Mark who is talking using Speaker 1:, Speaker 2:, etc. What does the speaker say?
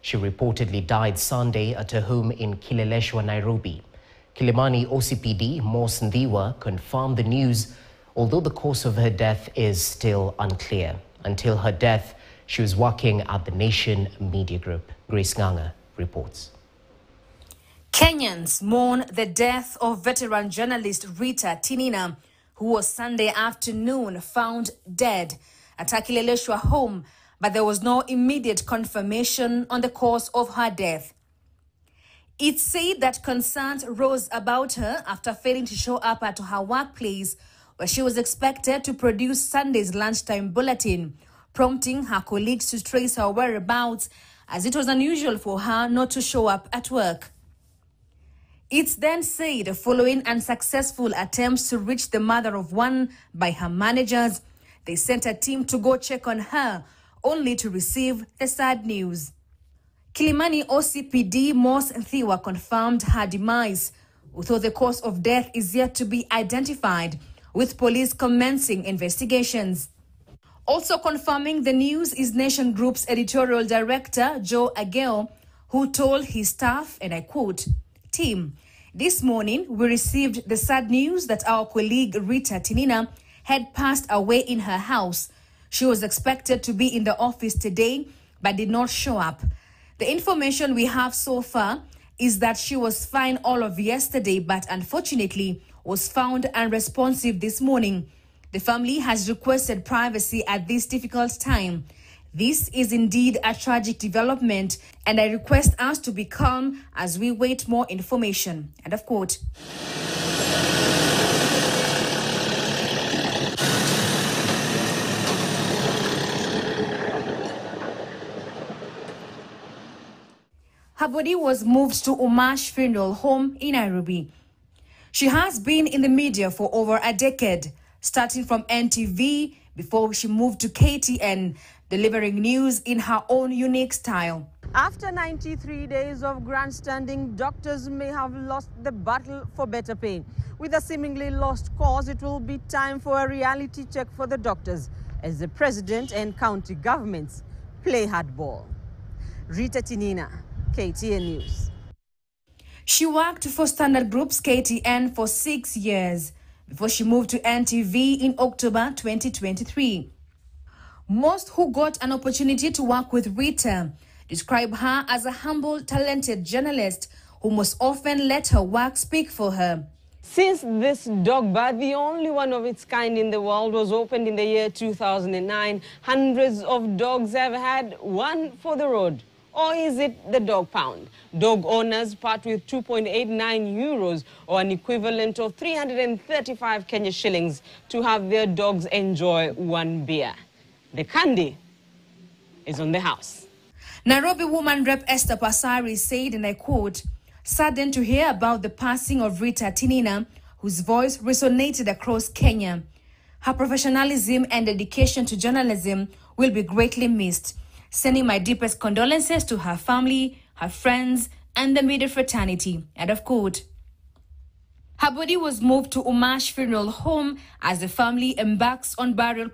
Speaker 1: She reportedly died Sunday at her home in Kileleshwa, Nairobi. Kilimani OCPD Mos Ndhiwa confirmed the news, although the cause of her death is still unclear. Until her death, she was working at the Nation Media Group. Grace Nganga reports.
Speaker 2: Kenyans mourn the death of veteran journalist Rita Tinina, who was Sunday afternoon found dead at her Kileleshwa home, but there was no immediate confirmation on the cause of her death. It's said that concerns rose about her after failing to show up at her workplace, where she was expected to produce Sunday's lunchtime bulletin, prompting her colleagues to trace her whereabouts, as it was unusual for her not to show up at work. It's then said, following unsuccessful attempts to reach the mother of one by her managers, they sent a team to go check on her, only to receive the sad news. Kilimani OCPD Mos Ndhiwa confirmed her demise, although the cause of death is yet to be identified, with police commencing investigations. Also confirming the news is Nation Group's editorial director, Joe Ageo, who told his staff, and I quote, "Team, this morning we received the sad news that our colleague Rita Tinina had passed away in her house. She was expected to be in the office today, but did not show up. The information we have so far is that she was fine all of yesterday, but unfortunately was found unresponsive this morning. The family has requested privacy at this difficult time. This is indeed a tragic development, and I request us to be calm as we wait more information." End of quote. Her body was moved to Umash Funeral Home in Nairobi. She has been in the media for over a decade, starting from NTV before she moved to KTN, delivering news in her own unique style.
Speaker 3: After 93 days of grandstanding, doctors may have lost the battle for better pay. With a seemingly lost cause, it will be time for a reality check for the doctors as the president and county governments play hardball. Rita Tinina, KTN News.
Speaker 2: She worked for Standard Group's KTN for 6 years before she moved to NTV in October 2023. Most who got an opportunity to work with Rita describe her as a humble, talented journalist who most often let her work speak for her.
Speaker 3: Since this dog bar, the only one of its kind in the world, was opened in the year 2009, hundreds of dogs have had one for the road. Or is it the dog pound? Dog owners part with 2.89 euros or an equivalent of 335 Kenya shillings to have their dogs enjoy one beer. The candy is on the house.
Speaker 2: Nairobi woman rep Esther Pasari said, and I quote, "Saddened to hear about the passing of Rita Tinina, whose voice resonated across Kenya. Her professionalism and dedication to journalism will be greatly missed. Sending my deepest condolences to her family, her friends, and the media fraternity." End of quote. Her body was moved to Umash Funeral Home as the family embarks on burial